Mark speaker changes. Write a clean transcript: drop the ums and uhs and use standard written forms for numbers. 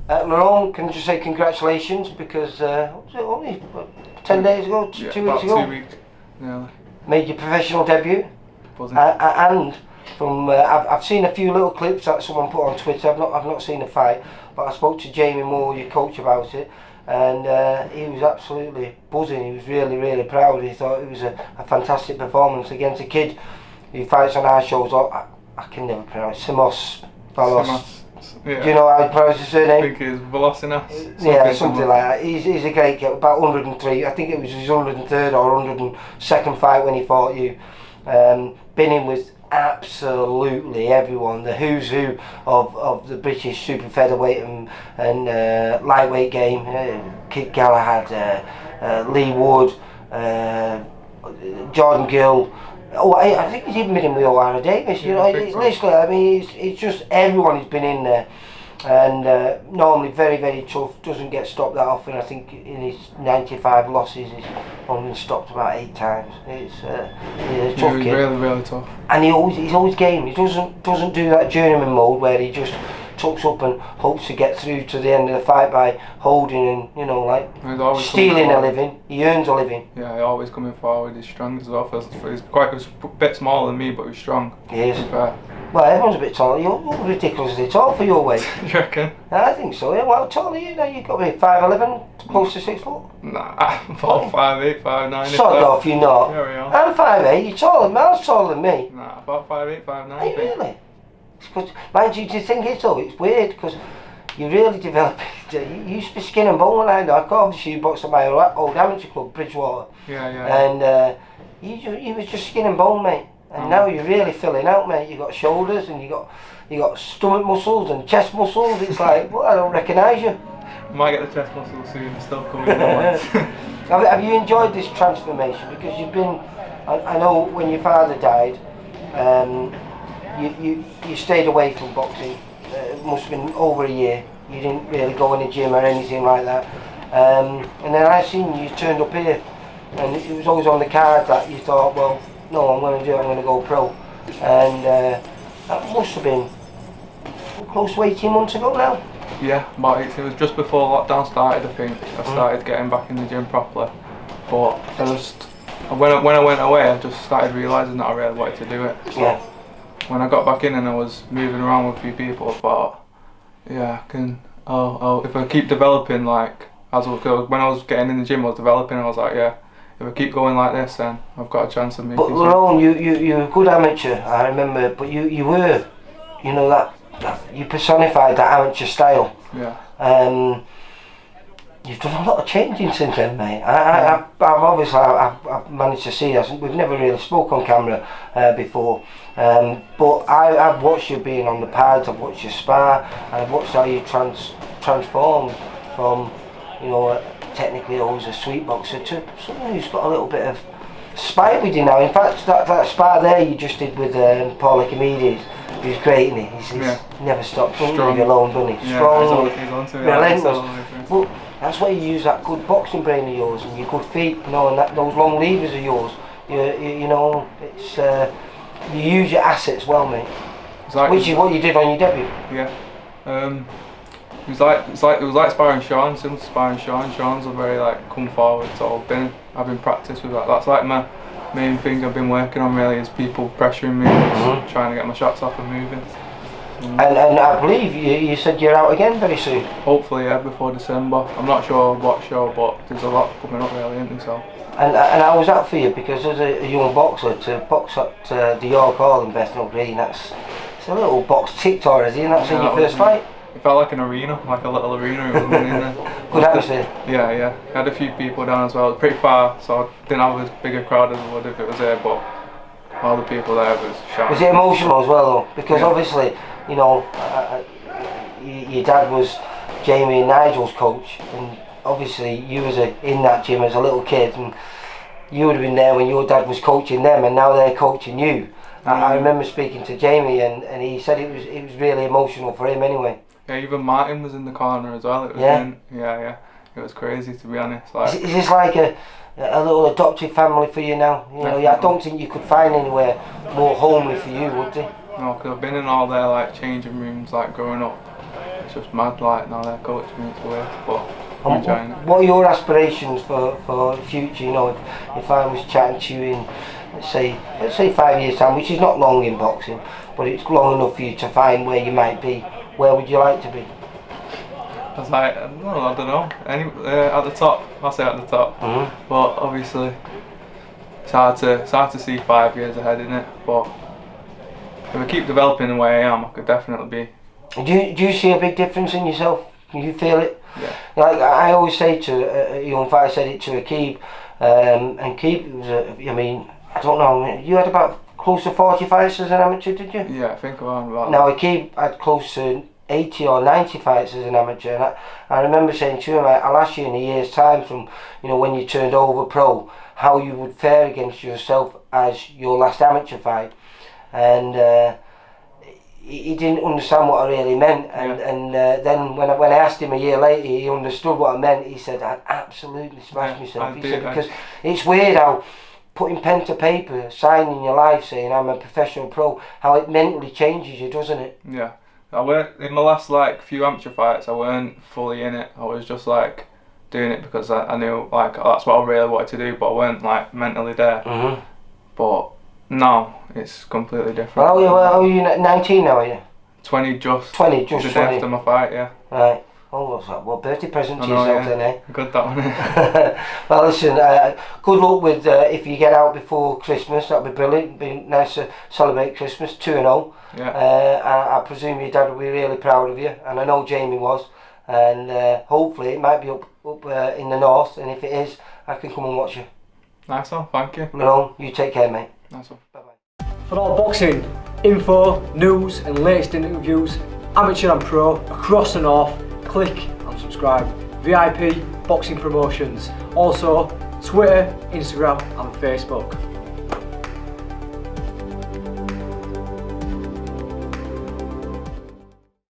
Speaker 1: Lerone, can I just say congratulations, because was it only 10 days ago, 2 weeks ago?
Speaker 2: 2 weeks, yeah.
Speaker 1: Made your professional debut. And from I've seen a few little clips that someone put on Twitter. I've not seen the fight, but I spoke to Jamie Moore, your coach, about it, and he was absolutely buzzing. He was really proud. He thought it was a fantastic performance against a kid who fights on our shows. I can never pronounce Simos Valos.
Speaker 2: Yeah.
Speaker 1: Do you know how to pronounce his surname?
Speaker 2: I think it's Velocinas.
Speaker 1: Yeah, something like that. He's a great kid, about 103. I think it was his 103rd or 102nd fight when he fought you. Been in with absolutely everyone, the who's who of the British super featherweight and lightweight game. Kit Galahad, Lee Wood, Jordan Gill. Oh, I think he's even been in with O'Hara Davis. You know, literally, I mean, it's just everyone who's been in there, and normally very tough. Doesn't get stopped that often. I think in his 95 losses, he's only been stopped about 8 times. He's a tough kid.
Speaker 2: Really tough.
Speaker 1: And he's always game. He doesn't do that journeyman mode where he just tucks up and hopes to get through to the end of the fight by holding and, you know, like stealing a living. He earns a living.
Speaker 2: Yeah, he's always coming forward. He's strong as well. He's a bit smaller than me, but he's strong.
Speaker 1: He is. Well, everyone's a bit taller. You're ridiculously tall for your weight.
Speaker 2: You reckon?
Speaker 1: I think so. Yeah. Well, taller you now. You've got to be 5'11", close to 6 foot.
Speaker 2: Nah, I'm about 5'8", 5'9".
Speaker 1: Sod off, you're not.
Speaker 2: Yeah, we are.
Speaker 1: I'm 5'8". You're taller, miles taller than me.
Speaker 2: Nah, about 5'8", 5'9".
Speaker 1: Are you really? Because, mind you, do you think it's though? It's weird because you really develop. You used to be skin and bone when I know. Obviously, you boxed at my old amateur club, Bridgewater.
Speaker 2: Yeah.
Speaker 1: And you was just skin and bone, mate. And now you're really filling out, mate. You got shoulders and you got stomach muscles and chest muscles. It's like, well, I don't recognise you.
Speaker 2: Might get the chest muscles soon. It's still coming.
Speaker 1: Have you enjoyed this transformation? Because you've been. I know when your father died. You stayed away from boxing. It must have been over a year. You didn't really go in the gym or anything like that. And then I seen you turned up here, and it was always on the card that you thought, well, no, I'm going to do it. I'm going to go pro. And that must have been close to 18 months ago now.
Speaker 2: Yeah, but it was just before lockdown started. I think I started getting back in the gym properly. But when I went away, I just started realising that I really wanted to do it. So when I got back in and I was moving around with a few people, I thought, yeah, I can. If I keep developing, like when I was getting in the gym, I was developing. I was like, yeah, if I keep going like this, then I've got a chance of making.
Speaker 1: But Lerone, you're a good amateur. I remember, but you were, you know, that you personified that amateur style.
Speaker 2: Yeah.
Speaker 1: You've done a lot of changing since then, mate. I've obviously managed to see us. We've never really spoke on camera before, but I've watched you being on the pads. I've watched you spar, and I've watched how you transformed from, you know, technically always a sweet boxer to someone who's got a little bit of spite with you now. In fact, that spar there you just did with Paul Archimedes, he's great, isn't he? He's never stopped. Doesn't leave you alone, doesn't he? Strong, relentless. Well, that's why you use that good boxing brain of yours and your good feet, you know, and those long levers of yours. You know, it's you use your assets well, mate. Which is what you did on your debut.
Speaker 2: Yeah. It was like sparring Sean, similar to sparring Sean. Sean's a very come forward sort of I've been practice with that. That's like my main thing I've been working on really, is people pressuring me, trying to get my shots off and moving.
Speaker 1: And I believe you said you're out again very soon.
Speaker 2: Hopefully, yeah, before December. I'm not sure what show, but there's a lot coming up really, isn't there? So.
Speaker 1: And how was that for you? Because as a young boxer, to box at the York Hall in Bethnal Green, it's a little box ticked already, and that's in your first fight.
Speaker 2: It felt like an arena, like a little arena. It wasn't in there.
Speaker 1: Good atmosphere.
Speaker 2: Yeah. I had a few people down as well. Pretty far, so I didn't have as big a crowd as I would if it was there, but all the people there was shouting.
Speaker 1: Was it emotional as well though? Because obviously, you know, your dad was Jamie and Nigel's coach, and obviously you was in that gym as a little kid, and you would have been there when your dad was coaching them, and now they're coaching you. I remember speaking to Jamie, and he said it was really emotional for him anyway.
Speaker 2: Yeah, even Martin was in the corner as well. It was It was crazy, to be honest. Like,
Speaker 1: Is this like a little adopted family for you now? You know, I don't think you could find anywhere more homely for you, would they?
Speaker 2: no, because I've been in all their like changing rooms like growing up. It's just mad. Like now they're coaching me, it's weird, but I'm enjoying it.
Speaker 1: What are your aspirations for the future? You know, if I was chatting to you in let's say 5 years time, which is not long in boxing, but it's long enough for you to find where you might be. Where would you like to be?
Speaker 2: I was like, no, I don't know. At the top, I'll say at the top. But obviously, it's hard to see 5 years ahead, isn't it? But if I keep developing the way I am, I could definitely be.
Speaker 1: Do you see a big difference in yourself? Can you feel it?
Speaker 2: Yeah.
Speaker 1: Like I always say to a young fighter, I said it to Akib, and Keeb was I mean, I don't know, you had about close to 40 fights as an amateur, did you?
Speaker 2: Yeah, I think around about
Speaker 1: now Akib had close to 80 or 90 fights as an amateur, and I remember saying to him, I'll ask you in a year's time from, you know, when you turned over pro, how you would fare against yourself as your last amateur fight. And he didn't understand what I really meant, and then when I asked him a year later, he understood what I meant. He said, I'd absolutely smashed myself. He said, because it's weird how putting pen to paper, signing your life, saying I'm a professional pro, how it mentally changes you, doesn't it?
Speaker 2: Yeah. I weren't in my last like few amateur fights. I weren't fully in it. I was just like doing it because I knew like that's what I really wanted to do, but I weren't like mentally there. But now it's completely different.
Speaker 1: Well, how are you 19 now, are you?
Speaker 2: 20 just.
Speaker 1: 20, just 20.
Speaker 2: After my fight, yeah.
Speaker 1: Right. Oh, what's that? Well, birthday present to yourself then, eh?
Speaker 2: Good, that one.
Speaker 1: Well, listen, good luck with if you get out before Christmas. That'd be brilliant. It'd be nice to celebrate Christmas 2-0.
Speaker 2: Yeah.
Speaker 1: I presume your dad will be really proud of you, and I know Jamie was. And hopefully it might be up in the north, and if it is, I can come and watch you.
Speaker 2: Nice one, thank you.
Speaker 1: Lerone, you take care, mate.
Speaker 2: Nice one.
Speaker 1: Bye-bye.
Speaker 3: For all boxing info, news and latest interviews, amateur and pro, across the north, click and subscribe. VIP Boxing Promotions. Also Twitter, Instagram and Facebook.